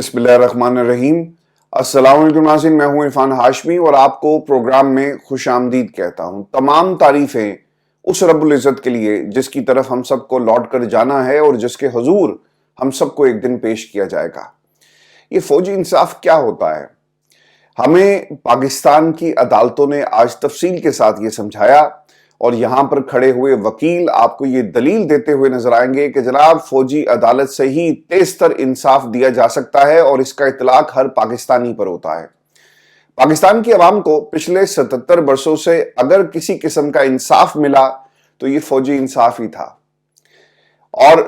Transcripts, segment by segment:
बिस्मिल्लाहिर्रहमानिर्रहीम। अस्सलाम वालेकुम नाज़रीन, मैं हूं इरफान हाशमी और आपको प्रोग्राम में खुश आमदीद कहता हूं। तमाम तारीफें उस रब्बुल इज़्ज़त के लिए जिसकी तरफ हम सबको लौट कर जाना है और जिसके हुजूर हम सबको एक दिन पेश किया जाएगा। ये फौजी इंसाफ क्या होता है? हमें पाकिस्तान की अदालतों ने आज तफसील के साथ ये समझाया और यहां पर खड़े हुए वकील आपको ये दलील देते हुए नजर आएंगे कि जनाब फौजी अदालत से ही तेजतर इंसाफ दिया जा सकता है और इसका इतलाक हर पाकिस्तानी पर होता है। पाकिस्तान की आवाम को पिछले 77 वर्षों से अगर किसी किस्म का इंसाफ मिला तो ये फौजी इंसाफ ही था। और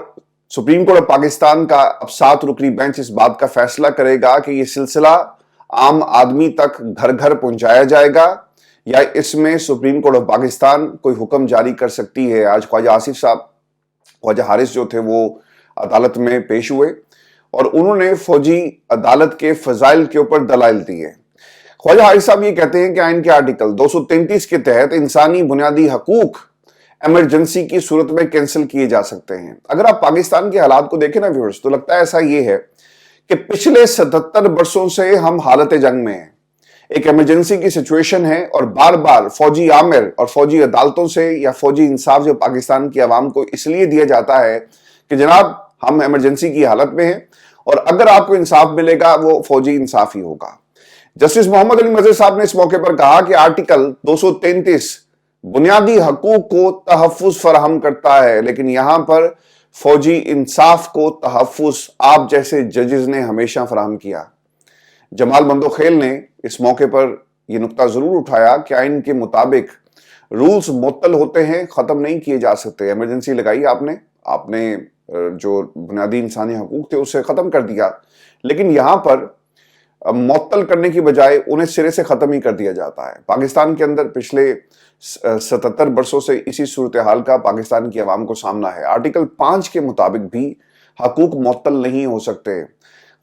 सुप्रीम कोर्ट ऑफ पाकिस्तान का अब 7 रुकनी बेंच इस बात का फैसला करेगा कि यह सिलसिला आम आदमी तक घर घर पहुंचाया जाएगा या इसमें सुप्रीम कोर्ट ऑफ पाकिस्तान कोई हुक्म जारी कर सकती है। आज ख्वाजा आसिफ साहब, ख्वाजा हारिस जो थे वो अदालत में पेश हुए और उन्होंने फौजी अदालत के फजाइल के ऊपर दलाइल दिए। ख्वाजा हारिस साहब ये कहते हैं कि आइन के आर्टिकल 233 के तहत इंसानी बुनियादी हकूक इमरजेंसी की सूरत में कैंसिल किए जा सकते हैं। अगर आप पाकिस्तान के हालात को देखें ना व्यूअर्स, तो लगता है ऐसा ये है कि पिछले 77 वर्षों से हम हालत जंग में हैं। एक इमरजेंसी की सिचुएशन है और बार बार फौजी आमिर और फौजी अदालतों से या फौजी इंसाफ जो पाकिस्तान की आवाम को इसलिए दिया जाता है कि जनाब हम इमरजेंसी की हालत में हैं और अगर आपको इंसाफ मिलेगा वो फौजी इंसाफ ही होगा। जस्टिस मोहम्मद अली मजहर साहब ने इस मौके पर कहा कि आर्टिकल 233 बुनियादी हकूक को तहफ्फुज फराहम करता है, लेकिन यहां पर फौजी इंसाफ को तहफ्फुज आप जैसे जजेस ने हमेशा फराहम किया। जमाल बंदोखेल ने इस मौके पर यह नुक्ता जरूर उठाया कि आइन के मुताबिक रूल्स मुअत्तल होते हैं, खत्म नहीं किए जा सकते। इमरजेंसी लगाई आपने जो बुनियादी इंसानी हकूक थे उसे खत्म कर दिया, लेकिन यहां पर मुअत्तल करने की बजाय उन्हें सिरे से खत्म ही कर दिया जाता है। पाकिस्तान के अंदर पिछले 77 वर्षों से इसी सूरत हाल का पाकिस्तान की आवाम को सामना है। आर्टिकल 5 के मुताबिक भी हकूक मुअत्तल नहीं हो सकते।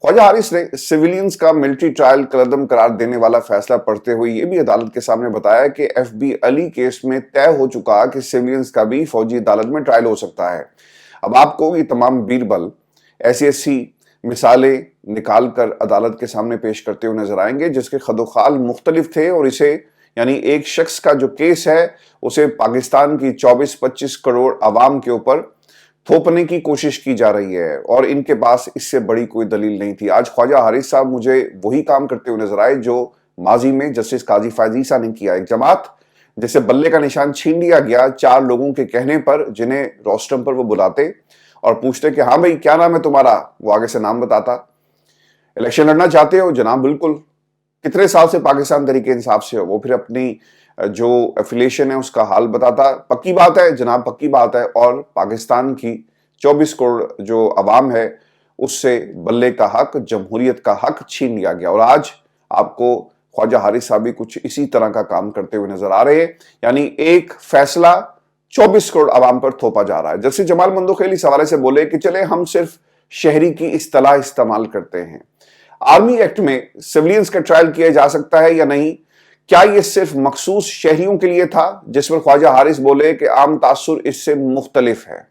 ख्वाजा हारिस ने सिविलियंस का मिलिट्री ट्रायल कलअदम करार देने वाला फैसला पढ़ते हुए यह भी अदालत के सामने बताया कि FB अली केस में तय हो चुका कि सिविलियंस का भी फौजी अदालत में ट्रायल हो सकता है। अब आपको ये तमाम बीरबल ऐसी मिसालें निकाल कर अदालत के सामने पेश करते हुए नजर आएंगे जिसके खदोखाल मुख्तलिफ थे और इसे यानी एक शख्स का जो केस है उसे पाकिस्तान की 24-25 करोड़ आवाम के ऊपर थोपने की कोशिश की जा रही है और इनके पास इससे बड़ी कोई दलील नहीं थी। आज ख्वाजा हारिस साहब मुझे वही काम करते हुए नजर आए जो माजी में जस्टिस काजी फैज ईसा ने किया। एक जमात जैसे बल्ले का निशान छीन लिया गया 4 लोगों के कहने पर, जिन्हें रोस्टम पर वो बुलाते और पूछते कि हाँ भाई क्या नाम है तुम्हारा, वो आगे से नाम बताता। इलेक्शन लड़ना चाहते हो जनाब, बिल्कुल। कितने साल से पाकिस्तान तरीके इंसाफ से हो, वो फिर अपनी जो एफिलिएशन है उसका हाल बताता। पक्की बात है जनाब, पक्की बात है। और पाकिस्तान की 24 करोड़ जो अवाम है उससे बल्ले का हक, जमहूरियत का हक छीन लिया गया और आज आपको ख्वाजा हारिस साहब भी कुछ इसी तरह का काम करते हुए नजर आ रहे हैं। यानी एक फैसला 24 करोड़ अवाम पर थोपा जा रहा है। जैसे जमाल बंदोखेल इस हवाले से बोले कि चले हम सिर्फ शहरी की इस्तेलाह इस्तेमाल करते हैं। आर्मी एक्ट में सिविलियंस का ट्रायल किया जा सकता है या नहीं? क्या यह सिर्फ मखसूस शहरियों के लिए था, जिस पर ख्वाजा हारिस बोले कि आम तासुर इससे मुख्तलिफ है।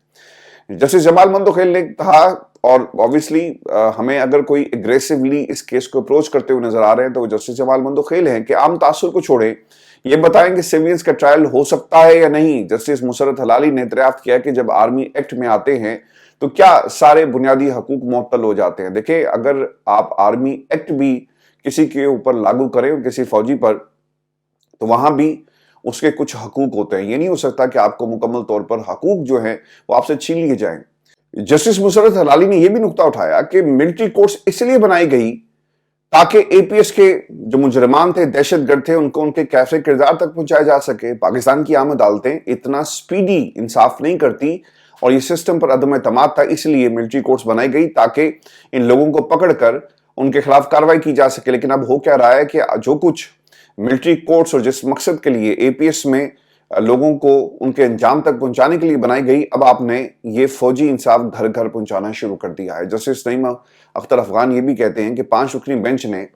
जैसे जमाल बंदोखेल ने कहा, और ऑब्वियसली हमें अगर कोई एग्रेसिवली इस केस को अप्रोच करते हुए नजर आ रहे हैं तो वो जस्टिस जमाल बंदोखेल हैं कि आम तासुर को छोड़े ये बताएं कि सिविलियंस का ट्रायल हो सकता है या नहीं। जस्टिस मुसरत हलाली ने दरियाफ्त किया कि जब आर्मी एक्ट में आते हैं तो क्या सारे बुनियादी हकूक मुअत्तल हो जाते हैं? देखिए, अगर आप आर्मी एक्ट भी किसी के ऊपर लागू करें, किसी फौजी पर, तो वहां भी उसके कुछ हकूक होते हैं। ये नहीं हो सकता कि आपको मुकम्मल तौर पर हकूक जो है वो आपसे छीन लिए जाएं। जस्टिस मुसरत हलाली ने यह भी नुक्ता उठाया कि मिलिट्री कोर्ट्स इसलिए बनाई गई ताकि APS के जो मुजरमान थे, दहशतगर्द थे, उनको उनके कैफे किरदार तक पहुंचाया जा सके। पाकिस्तान की आम अदालतें इतना स्पीडी इंसाफ नहीं करती और ये सिस्टम पर अदम एतमाद था, इसलिए मिलिट्री कोर्ट्स बनाई गई ताकि इन लोगों को पकड़कर उनके खिलाफ कार्रवाई की जा सके। लेकिन अब हो क्या रहा है कि जो कुछ मिलिट्री कोर्ट्स और जिस मकसद के लिए APS में लोगों को उनके अंजाम तक पहुंचाने के लिए बनाई गई, अब आपने ये फौजी इंसाफ घर घर पहुंचाना शुरू कर दिया है। जस्टिस नईम अख्तर अफगान ये भी कहते हैं कि 5 रुकनी बेंच ने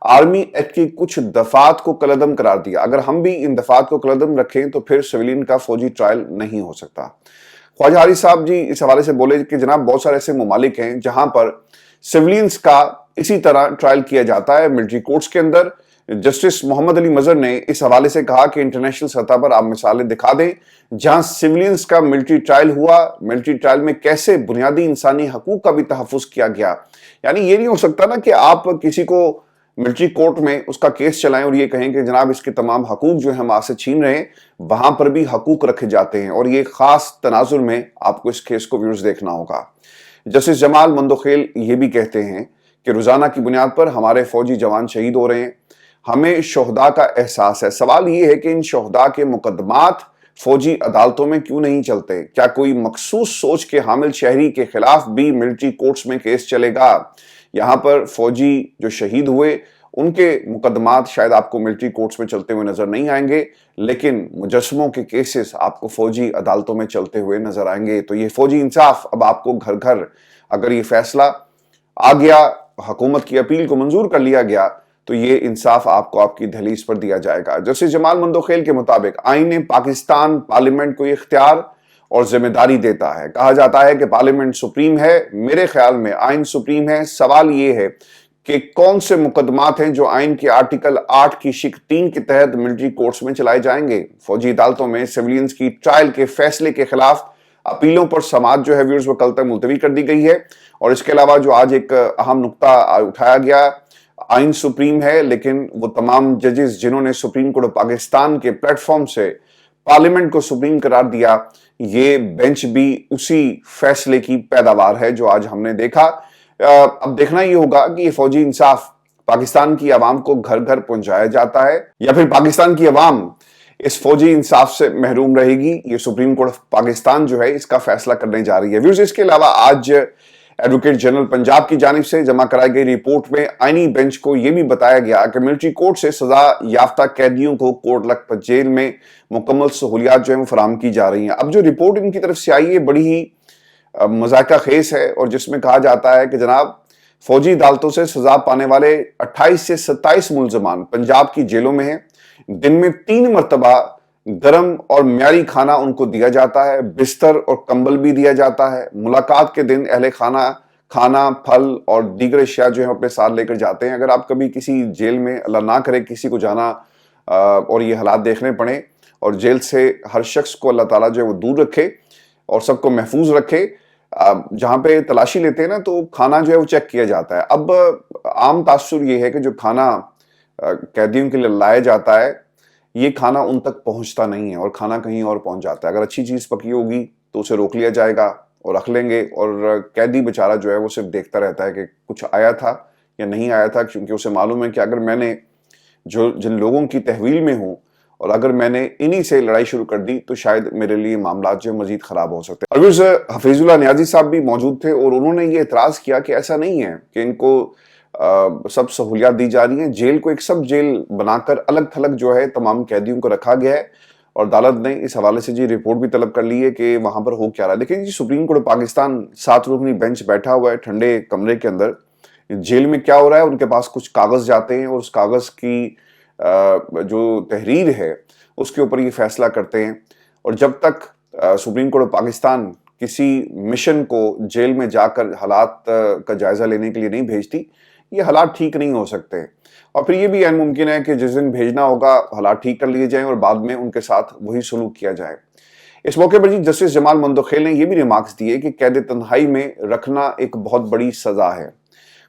आर्मी एक्ट की कुछ दफात को कलअदम करार दिया। अगर हम भी इन दफात को कलअदम रखें तो फिर सिविलियन का फौजी ट्रायल नहीं हो सकता। ख्वाजा हारिस साहब जी इस हवाले से बोले कि जनाब बहुत सारे ऐसे ममालिक हैं जहां पर सिविलियंस का इसी तरह ट्रायल किया जाता है मिलिट्री कोर्ट्स के अंदर। जस्टिस मोहम्मद अली मजहर ने इस हवाले से कहा कि इंटरनेशनल सतह पर आप मिसालें दिखा दें जहां सिविलियंस का मिलिट्री ट्रायल हुआ, मिलिट्री ट्रायल में कैसे बुनियादी इंसानी हकूक का भी तहफ्फुज किया गया। यानी ये नहीं हो सकता ना कि आप किसी को मिलिट्री कोर्ट में उसका केस चलाएं और ये कहें कि जनाब इसके तमाम हकूक जो है हम आपसे छीन रहे हैं, वहां पर भी हकूक रखे जाते हैं और ये खास तनाजुर में आपको इस केस को व्यूज देखना होगा। जस्टिस जमाल मंदोखेल ये भी कहते हैं कि रोजाना की बुनियाद पर हमारे फौजी जवान शहीद हो रहे हैं, हमें शोहदा का एहसास है। सवाल ये है कि इन शोहदा के मुकदमात फौजी अदालतों में क्यों नहीं चलते? क्या कोई मखसूस सोच के हामिल शहरी के खिलाफ भी मिलिट्री कोर्ट्स में केस चलेगा? यहां पर फौजी जो शहीद हुए उनके मुकदमात शायद आपको मिलिट्री कोर्ट्स में चलते हुए नजर नहीं आएंगे, लेकिन मुजस्समों के केसेस आपको फौजी अदालतों में चलते हुए नजर आएंगे। तो ये फौजी इंसाफ अब आपको घर घर, अगर ये फैसला आ गया, हुकूमत की अपील को मंजूर कर लिया गया, तो ये इंसाफ आपको आपकी दहलीज पर दिया जाएगा। जस्टिस जमाल मंदोखेल के मुताबिक आईन पाकिस्तान पार्लियामेंट को इख्तियार और जिम्मेदारी देता है। कहा जाता है कि पार्लियामेंट सुप्रीम है, मेरे ख्याल में आइन सुप्रीम है। सवाल ये है कि कौन से मुकदमात हैं जो आइन के आर्टिकल 8 की शिक 3 के तहत मिलिट्री कोर्ट्स में चलाए जाएंगे। फौजी अदालतों में सिविलियंस की ट्रायल के फैसले के खिलाफ अपीलों पर समाअत जो है व्यूअर्स वो कल तक मुलतवी कर दी गई है। और इसके अलावा जो आज एक अहम नुक्ता उठाया गया, आइन सुप्रीम है, लेकिन वो तमाम जजेस जिन्होंने सुप्रीम कोर्ट ऑफ पाकिस्तान के प्लेटफॉर्म से पार्लियामेंट को सुप्रीम करार दिया, ये बेंच भी उसी फैसले की पैदावार है जो आज हमने देखा। अब देखना ये होगा कि ये फौजी इंसाफ पाकिस्तान की आवाम को घर घर पहुंचाया जाता है या फिर पाकिस्तान की आवाम इस फौजी इंसाफ से महरूम रहेगी। ये सुप्रीम कोर्ट ऑफ पाकिस्तान जो है इसका फैसला करने जा रही है। व्यूअर्स, इसके अलावा आज एडवोकेट जनरल पंजाब की जानिब से जमा कराई गई रिपोर्ट में आईनी बेंच को यह भी बताया गया कि मिलिट्री कोर्ट से सजा याफ्ता कैदियों को कोट लखपत जेल में मुकम्मल सहूलियात जो है वो फराहम की जा रही हैं। अब जो रिपोर्ट इनकी तरफ से आई है बड़ी ही मजाका खेस है और जिसमें कहा जाता है कि जनाब फौजी अदालतों से सजा पाने वाले 28 से 27 मुलजमान पंजाब की जेलों में हैं। दिन में 3 मरतबा गरम और म्यारी खाना उनको दिया जाता है, बिस्तर और कंबल भी दिया जाता है। मुलाकात के दिन अहले खाना फल और दीगर अशिया जो है अपने साथ लेकर जाते हैं। अगर आप कभी किसी जेल में, अल्लाह ना करे किसी को जाना और ये हालात देखने पड़े, और जेल से हर शख्स को अल्लाह ताला जो है वो दूर रखे और सबको महफूज रखे, जहां पे तलाशी लेते हैं ना तो खाना जो है वो चेक किया जाता है। अब आम तासुर ये है कि जो खाना कैदियों के लिए लाया जाता है ये खाना उन तक पहुंचता नहीं है और खाना कहीं और पहुंच जाता है। अगर अच्छी चीज पकी होगी तो उसे रोक लिया जाएगा और रख लेंगे, और कैदी बेचारा जो है वो सिर्फ देखता रहता है कि कुछ आया था या नहीं आया था, क्योंकि उसे मालूम है कि अगर मैंने जिन लोगों की तहवील में हूं और अगर मैंने इन्हीं से लड़ाई शुरू कर दी तो शायद मेरे लिए मामला जो मजीद खराब हो सकते हैं। और हफीजुल्लाह नियाजी साहब भी मौजूद थे और उन्होंने ये एतराज किया कि ऐसा नहीं है कि इनको सब सहूलियात दी जा रही हैं। जेल को एक सब जेल बनाकर अलग थलग जो है तमाम कैदियों को रखा गया है और अदालत ने इस हवाले से जी रिपोर्ट भी तलब कर ली है कि वहां पर हो क्या रहा है। देखिए जी, सुप्रीम कोर्ट पाकिस्तान 7 रुकनी बेंच बैठा हुआ है ठंडे कमरे के अंदर। जेल में क्या हो रहा है, उनके पास कुछ कागज जाते हैं और उस कागज की जो तहरीर है उसके ऊपर ये फैसला करते हैं। और जब तक सुप्रीम कोर्ट ऑफ पाकिस्तान किसी मिशन को जेल में जाकर हालात का जायजा लेने के लिए नहीं भेजती, ये हालात ठीक नहीं हो सकते। और फिर ये भी अहम मुमकिन है कि जिस दिन भेजना होगा हालात ठीक कर लिए जाएं और बाद में उनके साथ वही सलूक किया जाए। इस मौके पर जी जस्टिस जमाल मंदोखेल ने यह भी रिमार्क्स दिए कि कैद तन्हाई में रखना एक बहुत बड़ी सजा है,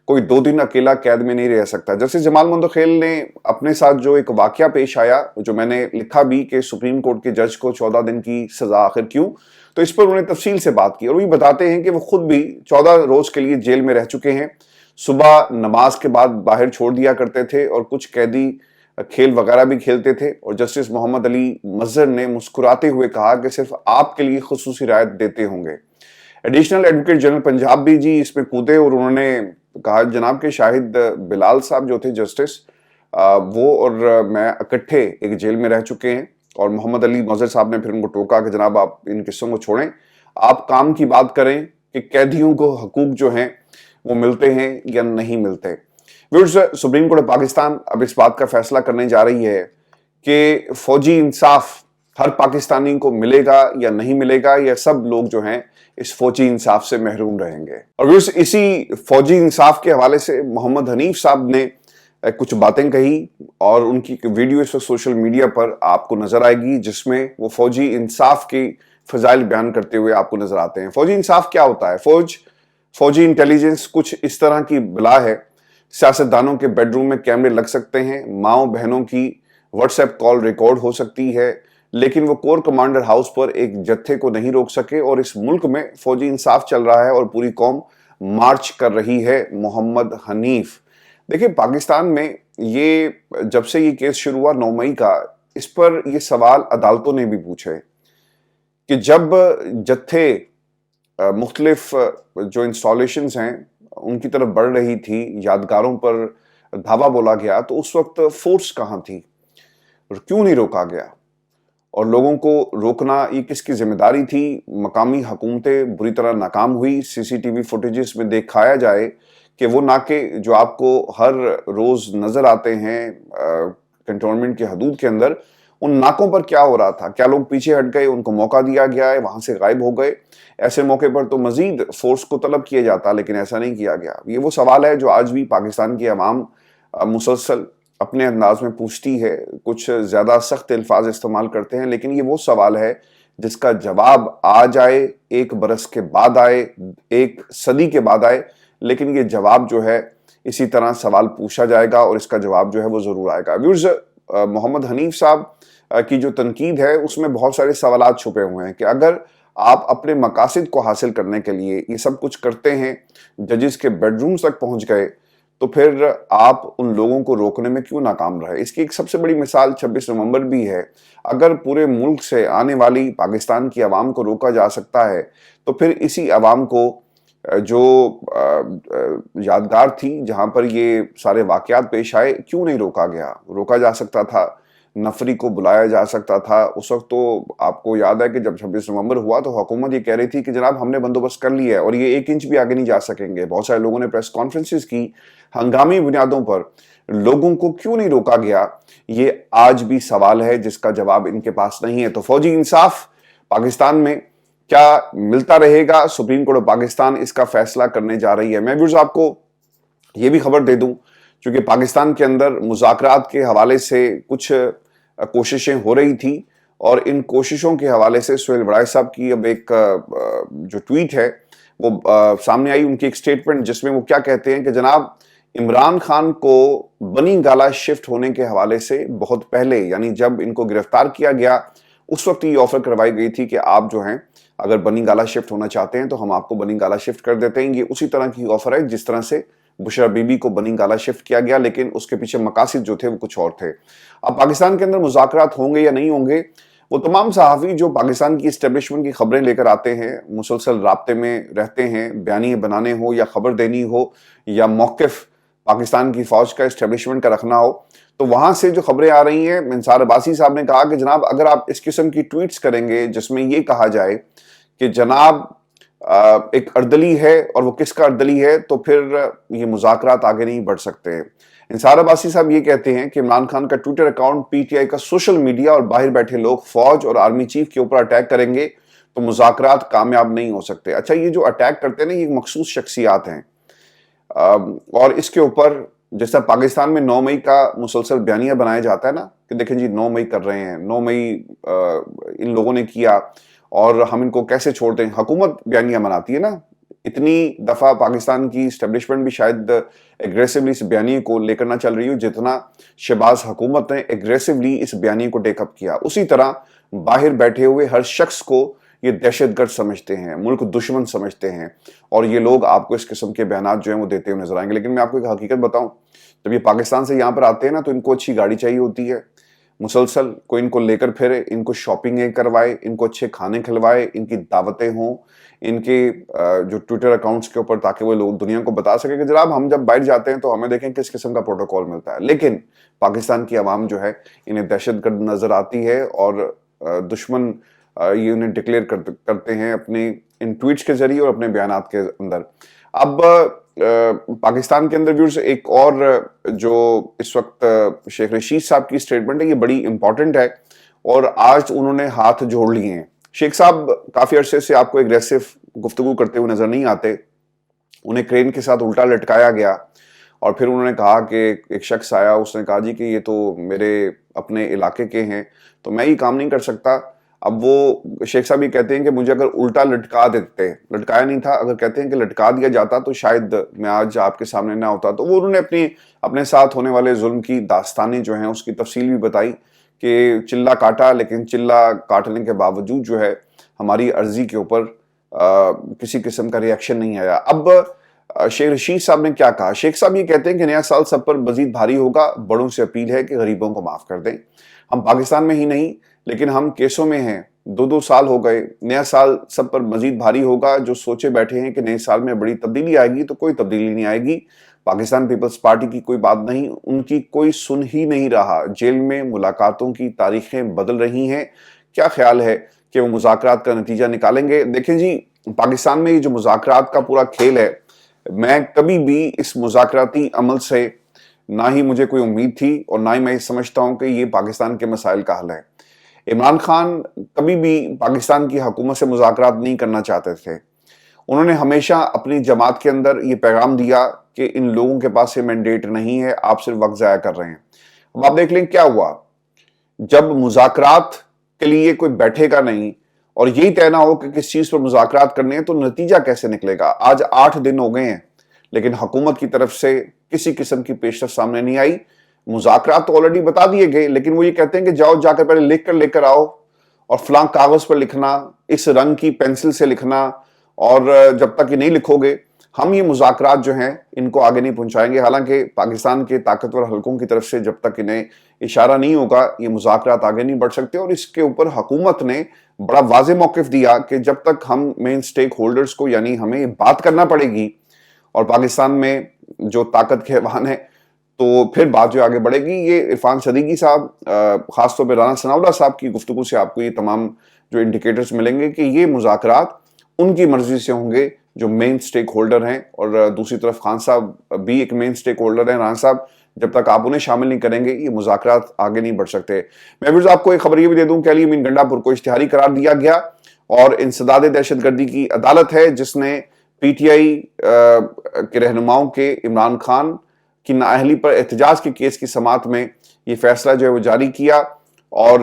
कोई 2 दिन अकेला कैद में नहीं रह सकता। जस्टिस जमाल मंदोखेल ने अपने साथ जो एक वाकया पेश आया, जो मैंने लिखा भी कि सुप्रीम कोर्ट के जज को 14 दिन की सजा आखिर क्यों, तो इस पर उन्होंने तफसील से बात की और वही बताते हैं कि वो खुद भी 14 रोज के लिए जेल में रह चुके हैं। सुबह नमाज के बाद बाहर छोड़ दिया करते थे और कुछ कैदी खेल वगैरह भी खेलते थे। और जस्टिस मोहम्मद अली मजहर ने मुस्कुराते हुए कहा कि सिर्फ आपके लिए खुसूसी रियायत देते होंगे। एडिशनल एडवोकेट जनरल पंजाब भी जी इसमें कूदे और उन्होंने कहा जनाब के शाहिद बिलाल साहब जो थे जस्टिस, वो और मैं इकट्ठे एक जेल में रह चुके हैं। और मोहम्मद अली मजहर साहब ने फिर उनको टोका कि जनाब आप इन किस्सों को छोड़ें, आप काम की बात करें कि कैदियों को हकूक जो हैं वो मिलते हैं या नहीं मिलते। Viewers, supreme court of Pakistan अब इस बात का फैसला करने जा रही है कि फौजी इंसाफ ہر پاکستانی کو ملے گا یا نہیں ملے گا، یا سب لوگ جو ہیں اس فوجی انصاف سے محروم رہیں گے؟ اور اسی فوجی انصاف کے حوالے سے محمد حنیف صاحب نے کچھ باتیں کہی، اور ان کی ویڈیو اس وقت سوشل میڈیا پر آپ کو نظر آئے گی، جس میں وہ فوجی انصاف کی فضائل بیان کرتے ہوئے آپ کو نظر آتے ہیں۔ فوجی انصاف کیا ہوتا ہے؟ فوجی انٹیلیجنس کچھ اس طرح کی بلا ہے، سیاستدانوں کے بیڈ روم میں کیمرے لگ سکتے ہیں، ماؤں بہنوں کی واٹس ایپ کال ریکارڈ ہو سکتی ہے، لیکن وہ کور کمانڈر ہاؤس پر ایک جتھے کو نہیں روک سکے، اور اس ملک میں فوجی انصاف چل رہا ہے اور پوری قوم مارچ کر رہی ہے۔ محمد حنیف، دیکھیں پاکستان میں یہ جب سے یہ کیس شروع ہوا 9 مئی کا، اس پر یہ سوال عدالتوں نے بھی پوچھے کہ جب جتھے مختلف جو انسٹالیشنز ہیں ان کی طرف بڑھ رہی تھی، یادگاروں پر دھاوا بولا گیا، تو اس وقت فورس کہاں تھی اور کیوں نہیں روکا گیا؟ اور لوگوں کو روکنا یہ کس کی ذمہ داری تھی؟ مقامی حکومتیں بری طرح ناکام ہوئی۔ سی سی ٹی وی فوٹیجز میں دکھایا جائے کہ وہ ناکے جو آپ کو ہر روز نظر آتے ہیں کنٹونمنٹ کی حدود کے اندر، ان ناکوں پر کیا ہو رہا تھا؟ کیا لوگ پیچھے ہٹ گئے، ان کو موقع دیا گیا ہے، وہاں سے غائب ہو گئے؟ ایسے موقع پر تو مزید فورس کو طلب کیا جاتا، لیکن ایسا نہیں کیا گیا۔ یہ وہ سوال ہے جو آج بھی پاکستان کی عوام مسلسل اپنے انداز میں پوچھتی ہے، کچھ زیادہ سخت الفاظ استعمال کرتے ہیں، لیکن یہ وہ سوال ہے جس کا جواب آج آئے، 1 برس کے بعد آئے، 1 صدی کے بعد آئے، لیکن یہ جواب جو ہے اسی طرح سوال پوچھا جائے گا اور اس کا جواب جو ہے وہ ضرور آئے گا۔ ویورز، محمد حنیف صاحب کی جو تنقید ہے اس میں بہت سارے سوالات چھپے ہوئے ہیں کہ اگر آپ اپنے مقاصد کو حاصل کرنے کے لیے یہ سب کچھ کرتے ہیں، ججز کے بیڈ رومز تک پہنچ گئے، تو پھر آپ ان لوگوں کو روکنے میں کیوں ناکام رہے؟ اس کی ایک سب سے بڑی مثال 26 نومبر بھی ہے۔ اگر پورے ملک سے آنے والی پاکستان کی عوام کو روکا جا سکتا ہے، تو پھر اسی عوام کو جو یادگار تھی جہاں پر یہ سارے واقعات پیش آئے، کیوں نہیں روکا گیا؟ روکا جا سکتا تھا، نفری کو بلایا جا سکتا تھا۔ اس وقت تو آپ کو یاد ہے کہ جب 26 نومبر ہوا تو حکومت یہ کہہ رہی تھی کہ جناب ہم نے بندوبست کر لیا ہے اور یہ 1 انچ بھی آگے نہیں جا سکیں گے۔ بہت سارے لوگوں نے پریس کانفرنسز کی، ہنگامی بنیادوں پر لوگوں کو کیوں نہیں روکا گیا؟ یہ آج بھی سوال ہے جس کا جواب ان کے پاس نہیں ہے۔ تو فوجی انصاف پاکستان میں کیا ملتا رہے گا؟ سپریم کورٹ آف پاکستان اس کا فیصلہ کرنے جا رہی ہے۔ میں بھی آپ کو یہ بھی خبر دے دوں، چونکہ پاکستان کے اندر مذاکرات کے حوالے سے کچھ کوششیں ہو رہی تھی، اور ان کوششوں کے حوالے سے سہیل وڑائے صاحب کی اب ایک جو ٹویٹ ہے وہ سامنے آئی، ان کی ایک سٹیٹمنٹ، جس میں وہ کیا کہتے ہیں کہ جناب عمران خان کو بنی گالہ شفٹ ہونے کے حوالے سے بہت پہلے، یعنی جب ان کو گرفتار کیا گیا اس وقت یہ آفر کروائی گئی تھی کہ آپ جو ہیں اگر بنی گالہ شفٹ ہونا چاہتے ہیں تو ہم آپ کو بنی گالہ شفٹ کر دیتے ہیں۔ یہ اسی طرح کی آفر ہے جس طرح سے بشرا بی بی کو بنی گالہ شفٹ کیا گیا، لیکن اس کے پیچھے مقاصد جو تھے وہ کچھ اور تھے۔ اب پاکستان کے اندر مذاکرات ہوں گے یا نہیں ہوں گے، وہ تمام صحافی جو پاکستان کی اسٹیبلشمنٹ کی خبریں لے کر آتے ہیں، مسلسل رابطے میں رہتے ہیں، بیانیے بنانے ہو یا خبر دینی ہو یا موقف پاکستان کی فوج کا اسٹیبلشمنٹ کا رکھنا ہو، تو وہاں سے جو خبریں آ رہی ہیں، انصار عباسی صاحب نے کہا کہ جناب اگر آپ اس قسم کی ٹویٹس کریں گے جس میں یہ کہا جائے کہ جناب ایک اردلی ہے اور وہ کس کا اردلی ہے، تو پھر یہ مذاکرات آگے نہیں بڑھ سکتے۔ انصار عباسی صاحب یہ کہتے ہیں کہ عمران خان کا Twitter account, P T I کا سوشل میڈیا اور باہر بیٹھے لوگ فوج اور آرمی چیف کے اوپر اٹیک کریں گے تو مذاکرات کامیاب نہیں ہو سکتے۔ اچھا، یہ جو اٹیک کرتے ہیں نا، یہ مخصوص شخصیات ہیں، اور اس کے اوپر جیسا پاکستان میں 9 مئی کا مسلسل بیانیہ بنایا جاتا ہے نا کہ دیکھیں جی 9 مئی کر رہے ہیں، 9 مئی ان لوگوں نے کیا اور ہم ان کو کیسے چھوڑ دیں۔ حکومت بیانیہ بناتی ہے نا، اتنی دفعہ پاکستان کی اسٹیبلشمنٹ بھی شاید ایگریسولی اس بیانیے کو لے کر نہ چل رہی ہو جتنا شہباز حکومت نے ایگریسولی اس بیانیے کو ٹیک اپ کیا۔ اسی طرح باہر بیٹھے ہوئے ہر شخص کو یہ دہشت گرد سمجھتے ہیں، ملک دشمن سمجھتے ہیں، اور یہ لوگ آپ کو اس قسم کے بیانات جو ہیں وہ دیتے ہوئے نظر آئیں گے۔ لیکن میں آپ کو ایک حقیقت بتاؤں، جب یہ پاکستان سے یہاں پر آتے ہیں نا تو ان کو اچھی گاڑی چاہیے ہوتی ہے، مسلسل کوئی ان کو لے کر پھرے، ان کو شاپنگ کروائے، ان کو اچھے کھانے کھلوائے، ان کی دعوتیں ہوں ان کے جو ٹویٹر اکاؤنٹس کے اوپر، تاکہ وہ لوگ دنیا کو بتا سکے کہ جناب ہم جب باہر جاتے ہیں تو ہمیں دیکھیں کس قسم کا پروٹوکول ملتا ہے۔ لیکن پاکستان کی عوام جو ہے انہیں دہشت گرد نظر آتی ہے، اور دشمن یہ انہیں ڈکلیئر کرتے ہیں اپنے ان ٹویٹس کے ذریعے اور اپنے بیانات کے اندر۔ اب پاکستان کے اندر ویورز ایک اور جو اس وقت شیخ رشید صاحب کی سٹیٹمنٹ ہے، یہ بڑی امپورٹنٹ ہے، اور آج انہوں نے ہاتھ جوڑ لیے ہیں. شیخ صاحب کافی عرصے سے آپ کو اگریسو گفتگو کرتے ہوئے نظر نہیں آتے. انہیں کرین کے ساتھ الٹا لٹکایا گیا اور پھر انہوں نے کہا کہ ایک شخص آیا, اس نے کہا جی کہ یہ تو میرے اپنے علاقے کے ہیں تو میں یہ کام نہیں کر سکتا. اب وہ شیخ صاحب یہ کہتے ہیں کہ مجھے اگر الٹا لٹکا دیتے, لٹکایا نہیں تھا, اگر کہتے ہیں کہ لٹکا دیا جاتا تو شاید میں آج آپ کے سامنے نہ ہوتا. تو وہ انہوں نے اپنے ساتھ ہونے والے ظلم کی داستانیں جو ہیں اس کی تفصیل بھی بتائی کہ چلا کاٹا, لیکن چلا کاٹنے کے باوجود جو ہے ہماری عرضی کے اوپر کسی قسم کا ریاکشن نہیں آیا. اب شیخ رشید صاحب نے کیا کہا؟ شیخ صاحب یہ کہتے ہیں کہ نیا سال سب پر مزید بھاری ہوگا, بڑوں سے اپیل ہے کہ غریبوں کو معاف کر دیں. ہم پاکستان میں ہی نہیں لیکن ہم کیسوں میں ہیں, 2 سال ہو گئے, نیا سال سب پر مزید بھاری ہوگا. جو سوچے بیٹھے ہیں کہ نئے سال میں بڑی تبدیلی آئے گی تو کوئی تبدیلی نہیں آئے گی. پاکستان پیپلز پارٹی کی کوئی بات نہیں, ان کی کوئی سن ہی نہیں رہا. جیل میں ملاقاتوں کی تاریخیں بدل رہی ہیں. کیا خیال ہے کہ وہ مذاکرات کا نتیجہ نکالیں گے؟ دیکھیں جی, پاکستان میں یہ جو مذاکرات کا پورا کھیل ہے, میں کبھی بھی اس مذاکراتی عمل سے نہ ہی مجھے کوئی امید تھی اور نہ ہی میں سمجھتا ہوں کہ یہ پاکستان کے مسائل کا حل ہے. عمران خان کبھی بھی پاکستان کی حکومت سے مذاکرات نہیں کرنا چاہتے تھے. انہوں نے ہمیشہ اپنی جماعت کے اندر یہ پیغام دیا کہ ان لوگوں کے پاس یہ مینڈیٹ نہیں ہے, آپ صرف وقت ضائع کر رہے ہیں. اب آپ دیکھ لیں کیا ہوا. جب مذاکرات کے لیے کوئی بیٹھے گا نہیں اور یہی طے نہ ہو کہ کس چیز پر مذاکرات کرنے ہیں تو نتیجہ کیسے نکلے گا؟ آج 8 دن ہو گئے ہیں لیکن حکومت کی طرف سے کسی قسم کی پیشرفت سامنے نہیں آئی. مذاکرات تو آلریڈی بتا دیے گئے لیکن وہ یہ کہتے ہیں کہ جاؤ جا کر پہلے لے کر آؤ, اور فلاں کاغذ پر لکھنا, اس رنگ کی پینسل سے لکھنا, اور جب تک یہ نہیں لکھو گے ہم یہ مذاکرات جو ہیں ان کو آگے نہیں پہنچائیں گے. حالانکہ پاکستان کے طاقتور حلقوں کی طرف سے جب تک انہیں اشارہ نہیں ہوگا یہ مذاکرات آگے نہیں بڑھ سکتے. اور اس کے اوپر حکومت نے بڑا واضح موقف دیا کہ جب تک ہم مین سٹیک ہولڈرز کو, یعنی ہمیں یہ بات کرنا پڑے گی اور پاکستان میں جو طاقت کے ایوان ہے تو پھر بات جو آگے بڑھے گی. یہ عرفان صدیقی صاحب خاص طور پہ رانا ثناءاللہ صاحب کی گفتگو سے آپ کو یہ تمام جو انڈیکیٹرز ملیں گے کہ یہ مذاکرات ان کی مرضی سے ہوں گے جو مین سٹیک ہولڈر ہیں. اور دوسری طرف خان صاحب بھی ایک مین سٹیک ہولڈر ہیں. رانا صاحب جب تک آپ انہیں شامل نہیں کریں گے یہ مذاکرات آگے نہیں بڑھ سکتے. میں آپ کو ایک خبر یہ بھی دے دوں کہ علی امین گنڈا پور کو اشتہاری قرار دیا گیا اور انسداد دہشت گردی کی عدالت ہے جس نے پی ٹی آئی کے رہنماؤں کے عمران خان کی نااہلی پر احتجاج کے کیس کی سماعت میں یہ فیصلہ جو ہے وہ جاری کیا. اور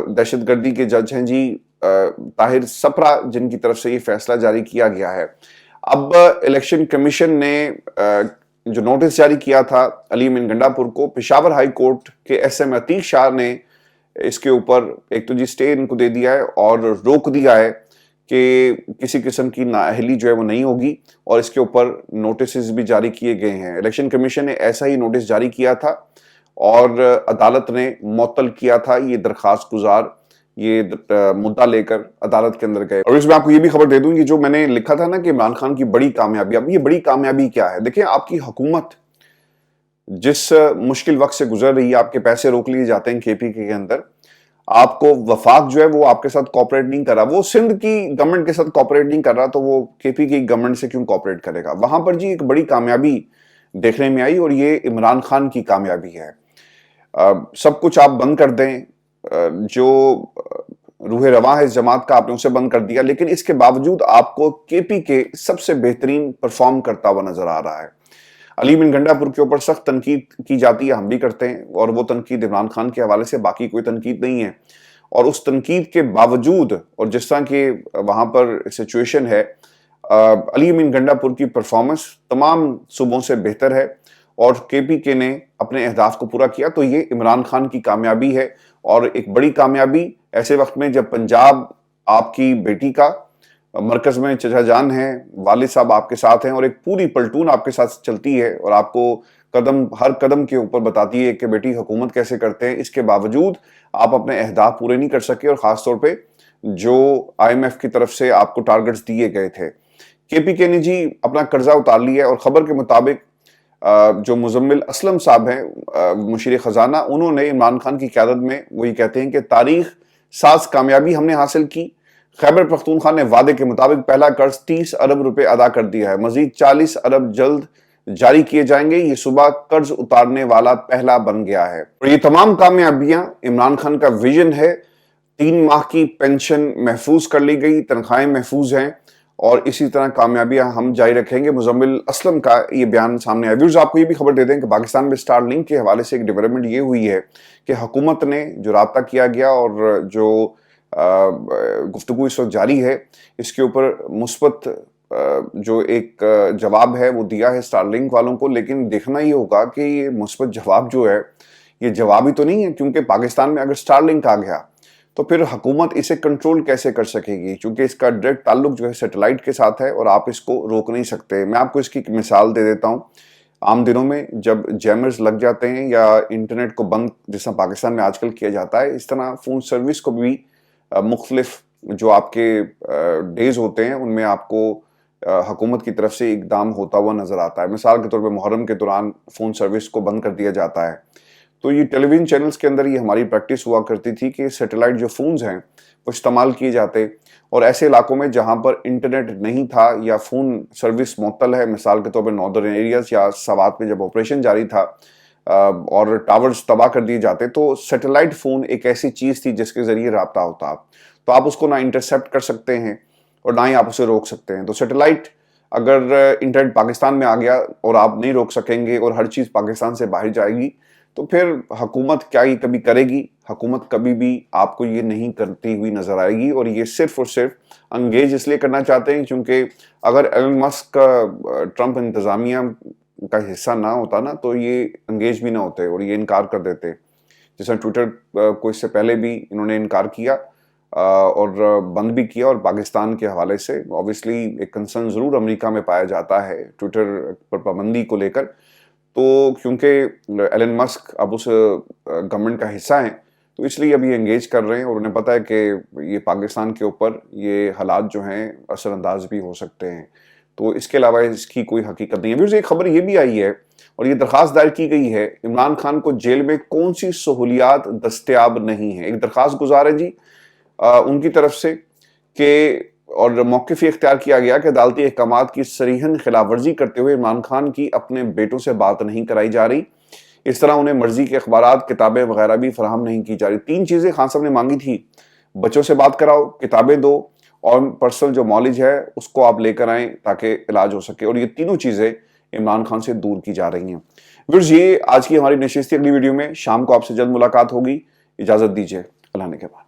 دہشت گردی کے جج ہیں جی طاہر سپرا, جن کی طرف سے یہ فیصلہ جاری کیا گیا ہے. اب الیکشن کمیشن نے جو نوٹس جاری کیا تھا علی امین گنڈا پور کو, پشاور ہائی کورٹ کے ایس ایم عتیق شاہ نے اس کے اوپر ایک تو جی سٹے ان کو دے دیا ہے اور روک دیا ہے کہ کسی قسم کی نااہلی جو ہے وہ نہیں ہوگی, اور اس کے اوپر نوٹسز بھی جاری کیے گئے ہیں. الیکشن کمیشن نے ایسا ہی نوٹس جاری کیا تھا اور عدالت نے معطل کیا تھا. یہ درخواست گزار یہ مدعا لے کر عدالت کے اندر گئے. اور اس میں آپ کو یہ بھی خبر دے دوں کہ جو میں نے لکھا تھا نا کہ عمران خان کی بڑی کامیابی, اب یہ بڑی کامیابی کیا ہے؟ دیکھیں آپ کی حکومت جس مشکل وقت سے گزر رہی ہے, آپ کے پیسے روک لیے جاتے ہیں کے پی کے اندر, آپ کو وفاق جو ہے وہ آپ کے ساتھ کوپریٹ نہیں کر رہا, وہ سندھ کی گورنمنٹ کے ساتھ کوپریٹ نہیں کر رہا تو وہ کے پی کی گورنمنٹ سے کیوں کوپریٹ کرے گا؟ وہاں پر جی ایک بڑی کامیابی دیکھنے میں آئی اور یہ عمران خان کی کامیابی ہے. سب کچھ آپ بند کر دیں, جو روح رواں ہے اس جماعت کا آپ نے اسے بند کر دیا, لیکن اس کے باوجود آپ کو کے پی کے سب سے بہترین پرفارم کرتا ہوا نظر آ رہا ہے. علی امین گنڈا پور کے اوپر سخت تنقید کی جاتی ہے, ہم بھی کرتے ہیں, اور وہ تنقید عمران خان کے حوالے سے, باقی کوئی تنقید نہیں ہے. اور اس تنقید کے باوجود اور جس طرح کہ وہاں پر سچویشن ہے, علی امین گنڈا پور کی پرفارمنس تمام صوبوں سے بہتر ہے اور کے پی کے نے اپنے اہداف کو پورا کیا. تو یہ عمران خان کی کامیابی ہے اور ایک بڑی کامیابی ایسے وقت میں جب پنجاب آپ کی بیٹی کا, مرکز میں چچا جان ہیں, والد صاحب آپ کے ساتھ ہیں اور ایک پوری پلٹون آپ کے ساتھ چلتی ہے اور آپ کو ہر قدم کے اوپر بتاتی ہے کہ بیٹی حکومت کیسے کرتے ہیں. اس کے باوجود آپ اپنے اہداف پورے نہیں کر سکے, اور خاص طور پہ جو آئی ایم ایف کی طرف سے آپ کو ٹارگٹس دیے گئے تھے. کے پی کے نے جی اپنا قرضہ اتار لیا ہے اور خبر کے مطابق جو مزمل اسلم صاحب ہیں مشیر خزانہ, انہوں نے عمران خان کی قیادت میں وہی کہتے ہیں کہ تاریخ ساز کامیابی ہم نے حاصل کی. خیبر پختونخوا نے وعدے کے مطابق پہلا قرض 30 ارب روپے ادا کر دیا ہے, مزید 40 ارب جلد جاری کیے جائیں گے. یہ صوبہ قرض اتارنے والا پہلا بن گیا ہے. اور یہ تمام کامیابیاں عمران خان کا ویژن ہے 3 माह की पेंशन महफूज कर ली गई, तनख्वाहें महफूज हैं और इसी तरह कामयाबियां हम जारी रखेंगे। मुजम्मिल असलम का ये बयान सामने आया। व्यूअर्स, आपको ये भी खबर दे दें कि पाकिस्तान में स्टारलिंक के हवाले से एक डेवलपमेंट ये हुई है कि हुकूमत ने जो राब्ता किया गया और जो गुफ्तगू इस वक्त जारी है, इसके ऊपर मुस्बत जो एक जवाब है वो दिया है स्टारलिंक वालों को। लेकिन देखना ये होगा कि ये मुस्बत जवाब जो है ये जवाब ही तो नहीं है, क्योंकि पाकिस्तान में अगर स्टारलिंक आ गया तो फिर हुकूमत इसे कंट्रोल कैसे कर सकेगी, क्योंकि इसका डायरेक्ट ताल्लुक जो है सैटेलाइट के साथ है और आप इसको रोक नहीं सकते। मैं आपको इसकी एक मिसाल दे देता हूँ। आम दिनों में जब जैमर्स लग जाते हैं या इंटरनेट को बंद जैसा पाकिस्तान में आजकल किया जाता है, इस तरह फ़ोन सर्विस को भी मुख्तलिफ जो आपके डेज होते हैं उनमें आपको हुकूमत की तरफ से इकदाम होता हुआ नजर आता है। मिसाल के तौर पे मुहर्रम के दौरान फ़ोन सर्विस को बंद कर दिया जाता है। तो ये टेलीविज़न चैनल्स के अंदर ये हमारी प्रैक्टिस हुआ करती थी कि सैटेलाइट जो फ़ोन्स हैं वो इस्तेमाल किए जाते और ऐसे इलाकों में जहाँ पर इंटरनेट नहीं था या फ़ोन सर्विस मुअत्तल है, मिसाल के तौर पे नॉर्दर्न एरियाज़ या सवात में जब ऑपरेशन जारी था और टावर्स तबाह कर दिए जाते, तो सैटेलाइट फ़ोन एक ऐसी चीज़ थी जिसके ज़रिए रब्ता होता। तो आप उसको ना इंटरसेप्ट कर सकते हैं और ना ही आप उसे रोक सकते हैं। तो सैटेलाइट अगर इंटरनेट पाकिस्तान में आ गया और आप नहीं रोक सकेंगे और हर चीज़ पाकिस्तान से बाहर जाएगी, तो फिर हुकूमत क्या ही कभी करेगी? हुकूमत कभी भी आपको ये नहीं करती हुई नजर आएगी और ये सिर्फ और सिर्फ अंगेज इसलिए करना चाहते हैं क्योंकि अगर एलन मस्क का ट्रंप इंतजामिया का हिस्सा ना होता ना तो ये अंगेज भी ना होते और ये इनकार कर देते। जैसे ट्विटर को इससे पहले भी इन्होंने इनकार किया और बंद भी किया और पाकिस्तान के हवाले से ऑब्वियसली एक कंसर्न ज़रूर अमेरिका में पाया जाता है ट्विटर पर पाबंदी को लेकर। तो क्योंकि एलन मस्क अब उस गवर्नमेंट का हिस्सा हैं तो इसलिए अभी एंगेज कर रहे हैं और उन्हें पता है कि ये पाकिस्तान के ऊपर ये हालात जो हैं असरअंदाज भी हो सकते हैं। तो इसके अलावा इसकी कोई हकीकत नहीं है। फिर एक खबर ये भी आई है और ये दरख्वास्त दायर की गई है, इमरान खान को जेल में कौन सी सहूलियात दस्तयाब नहीं है। एक दरख्वास्त गुजार है जी उनकी तरफ से कि और मौक़िफ़ ये इख्तियार किया गया कि अदालती अहकामात की सरीहन खिलाफ वर्जी करते हुए इमरान खान की अपने बेटों से बात नहीं कराई जा रही। इस तरह उन्हें मर्जी के अखबारात, किताबें वगैरह भी फराहम नहीं की जा रही। 3 चीज़ें खान साहब ने मांगी थी, बच्चों से बात कराओ, किताबें दो और पर्सनल जो नॉलेज है उसको आप लेकर आएँ ताकि इलाज हो सके। और ये तीनों चीज़ें इमरान खान से दूर की जा रही हैं। व्यूअर्स, ये आज की हमारी नशिस्त। अगली वीडियो में शाम को आपसे जल्द मुलाकात होगी। इजाज़त दीजिए, अल्लाह ने के बाद।